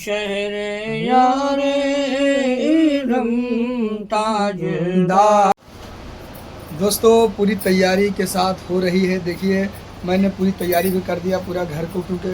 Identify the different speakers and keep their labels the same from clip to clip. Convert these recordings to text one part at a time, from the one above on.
Speaker 1: शहरे यारे इरम ताजदार।
Speaker 2: दोस्तों पूरी तैयारी के साथ हो रही है। देखिए मैंने पूरी तैयारी भी कर दिया पूरा घर को, क्योंकि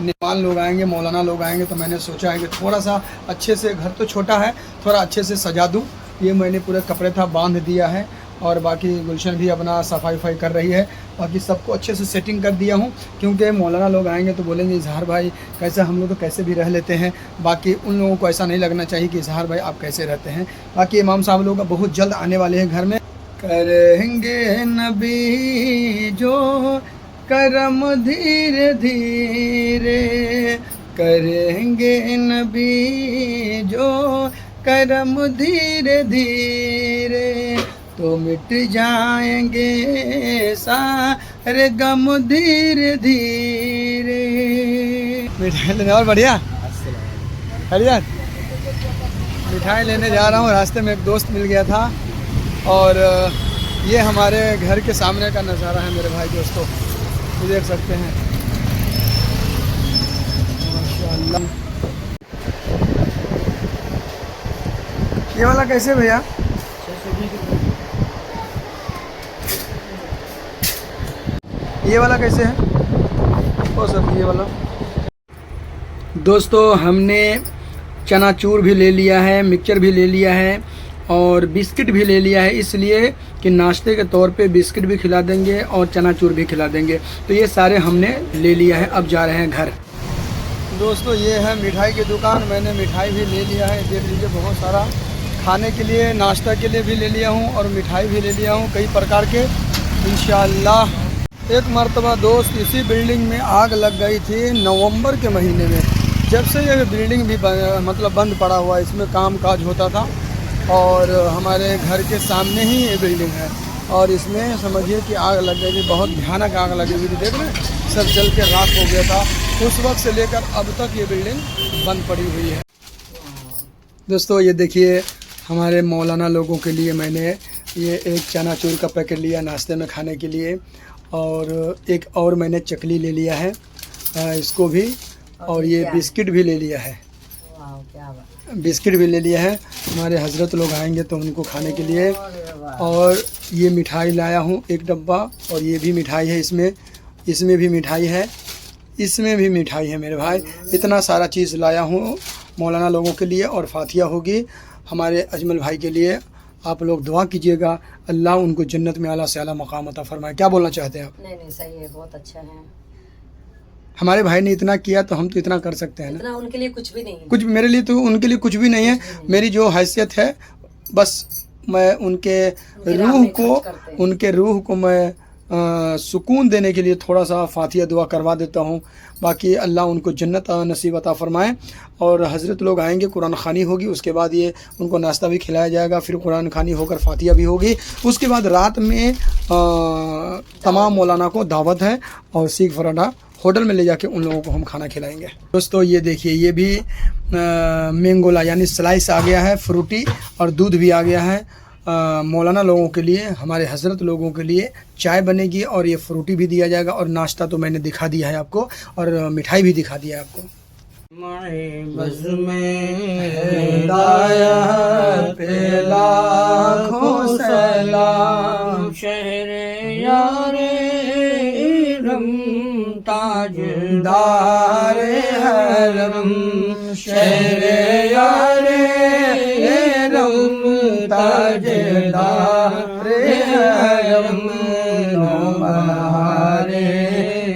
Speaker 2: मेहमान लोग आएंगे, मौलाना लोग आएंगे, तो मैंने सोचा है कि थोड़ा सा अच्छे से, घर तो छोटा है, थोड़ा अच्छे से सजा दूं। ये मैंने पूरे कपड़े था बांध दिया है, और बाकी गुलशन भी अपना सफाई वफाई कर रही है। बाकी सबको अच्छे से सेटिंग कर दिया हूँ, क्योंकि मौलाना लोग आएंगे तो बोलेंगे इजहार भाई कैसे, हम लोग तो कैसे भी रह लेते हैं। बाकी उन लोगों को ऐसा नहीं लगना चाहिए कि इजहार भाई आप कैसे रहते हैं। बाकी इमाम साहब लोग बहुत जल्द आने वाले हैं घर में। करेंगे नबी जो करम धीरे धीरे, करेंगे नबी जो करम धीरे धीरे, तो मिट जाएंगे सारे गम धीरे धीरे। मिठाई लेने, और बढ़िया बढ़िया मिठाई लेने जा रहा हूँ। रास्ते में एक दोस्त मिल गया था, और ये हमारे घर के सामने का नज़ारा है मेरे भाई दोस्तों, ये देख सकते हैं माशाअल्लाह। ये वाला कैसे भैया? ये वाला कैसे है? ओ सर ये वाला। दोस्तों हमने चनाचूर भी ले लिया है, मिक्सचर भी ले लिया है, और बिस्किट भी ले लिया है, इसलिए कि नाश्ते के तौर पे बिस्किट भी खिला देंगे और चनाचूर भी खिला देंगे। तो ये सारे हमने ले लिया है, अब जा रहे हैं घर। दोस्तों ये है मिठाई की दुकान, मैंने मिठाई भी ले लिया है, देख लीजिए बहुत सारा, खाने के लिए नाश्ता के लिए भी ले लिया हूँ, और मिठाई भी ले लिया हूँ कई प्रकार के इंशाअल्लाह। एक मरतबा दोस्त इसी बिल्डिंग में आग लग गई थी नवंबर के महीने में। जब से ये बिल्डिंग भी मतलब बंद पड़ा हुआ, इसमें काम काज होता था, और हमारे घर के सामने ही ये बिल्डिंग है, और इसमें समझिए कि आग लग गई थी, बहुत भयानक आग लगी हुई थी। देख रहे हैं सब जल के राख हो गया था। उस वक्त से लेकर अब तक ये बिल्डिंग बंद पड़ी हुई है। दोस्तों ये देखिए हमारे मौलाना लोगों के लिए मैंने ये एक चनाचूर का पैकेट लिया नाश्ते में खाने के लिए, और एक और मैंने चकली ले लिया है इसको भी, और ये बिस्किट भी ले लिया है, बिस्किट भी ले लिया है। हमारे हजरत लोग आएंगे तो उनको खाने के लिए। और ये मिठाई लाया हूँ एक डब्बा, और ये भी मिठाई है, इसमें भी मिठाई है, इसमें भी मिठाई है मेरे भाई। इतना सारा चीज़ लाया हूँ मौलाना लोगों के लिए, और फातिहा होगी हमारे अजमल भाई के लिए। आप लोग दुआ कीजिएगा, अल्लाह उनको जन्नत में आला से आला मकाम अता फरमाए। क्या बोलना चाहते हैं आप?
Speaker 3: नहीं सही है, बहुत अच्छा है।
Speaker 2: हमारे भाई ने इतना किया तो हम तो इतना कर सकते हैं ना।
Speaker 3: इतना उनके लिए कुछ भी नहीं है,
Speaker 2: कुछ मेरे लिए तो उनके लिए कुछ भी नहीं है। मेरी जो हैसियत है बस मैं उनके रूह को मैं सुकून देने के लिए थोड़ा सा फातिहा दुआ करवा देता हूँ। बाकी अल्लाह उनको जन्नत नसीब अता फरमाए। और हज़रत लोग आएंगे, कुरान खानी होगी, उसके बाद ये उनको नाश्ता भी खिलाया जाएगा, फिर कुरान खानी होकर फातिहा भी होगी। उसके बाद रात में तमाम मौलाना को दावत है, और सीख फराडा होटल में ले जाके उन लोगों को हम खाना खिलाएंगे। दोस्तों ये देखिए ये भी मैंगोला यानी स्लाइस आ गया है, फ्रूटी, और दूध भी आ गया है। मौलाना लोगों के लिए, हमारे हजरत लोगों के लिए चाय बनेगी, और ये फ्रूटी भी दिया जाएगा, और नाश्ता तो मैंने दिखा दिया है आपको, और मिठाई भी दिखा दिया है आपको।
Speaker 1: बज़ में हिदायत पे लाखों सलाम, शहरे यारे इरम ताजदार हरम, शहरे यारे इरम ताजदार हरम, नौबहारे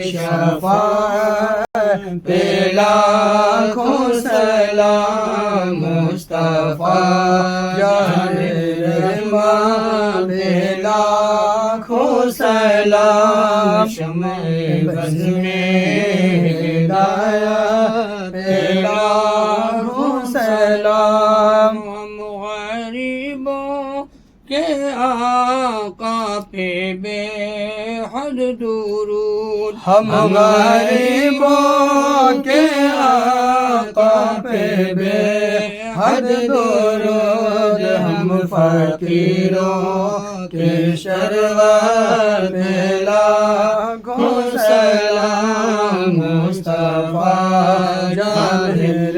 Speaker 1: शफाअत पे लाखों सलाम, मुस्तफा जाने रहमान पे लाखों सलाम, शमे बज़ में हिदायत पे लाखों सलाम। हम गरीबों के आका पे बेहद दुरूद, हम गरीबों के आका पे बेहद दुरूद, हम फकीरों के शरवर पे लाखों सलाम, मुस्तफा जाहिर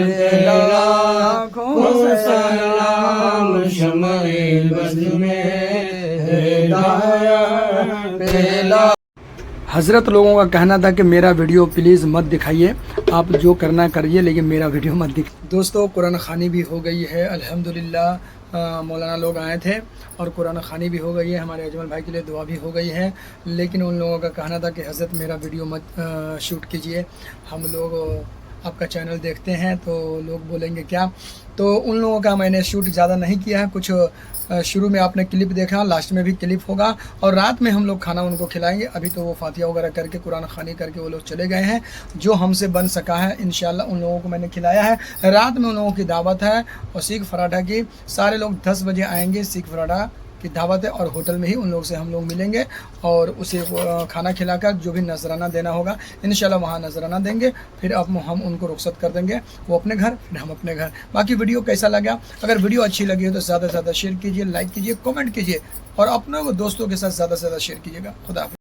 Speaker 1: पे लाखों सलाम शम्ए बज़ में हिदायत पे लाखों।
Speaker 2: हज़रत लोगों का कहना था कि मेरा वीडियो प्लीज़ मत दिखाइए, आप जो करना करिए लेकिन मेरा वीडियो मत दिखाइए। दोस्तों कुरान खानी भी हो गई है अल्हम्दुलिल्लाह। मौलाना लोग आए थे और कुरान खानी भी हो गई है, हमारे अजमल भाई के लिए दुआ भी हो गई है। लेकिन उन लोगों का कहना था कि हज़रत मेरा वीडियो मत शूट कीजिए, हम लोग आपका चैनल देखते हैं तो लोग बोलेंगे क्या। तो उन लोगों का मैंने शूट ज़्यादा नहीं किया है, कुछ शुरू में आपने क्लिप देखा, लास्ट में भी क्लिप होगा और रात में हम लोग खाना उनको खिलाएंगे। अभी तो वो फातिहा वगैरह करके कुरान खानी करके वो लोग चले गए हैं। जो हमसे बन सका है इंशाल्लाह उन लोगों को मैंने खिलाया है। रात में उन लोगों की दावत है और सीख पराठा की, सारे लोग 10 बजे आएंगे, सीख पराठा की दावत है और होटल में ही उन लोग से हम लोग मिलेंगे और उसे खाना खिलाकर जो भी नजराना देना होगा इंशाल्लाह वहाँ नजराना देंगे। फिर अब हम उनको रुखसत कर देंगे, वो अपने घर फिर हम अपने घर। बाकी वीडियो कैसा लगा, अगर वीडियो अच्छी लगी हो तो ज़्यादा से ज़्यादा शेयर कीजिए, लाइक कीजिए, कमेंट कीजिए और अपने दोस्तों के साथ ज़्यादा से ज़्यादा शेयर कीजिएगा। खुदा हाफ़िज़।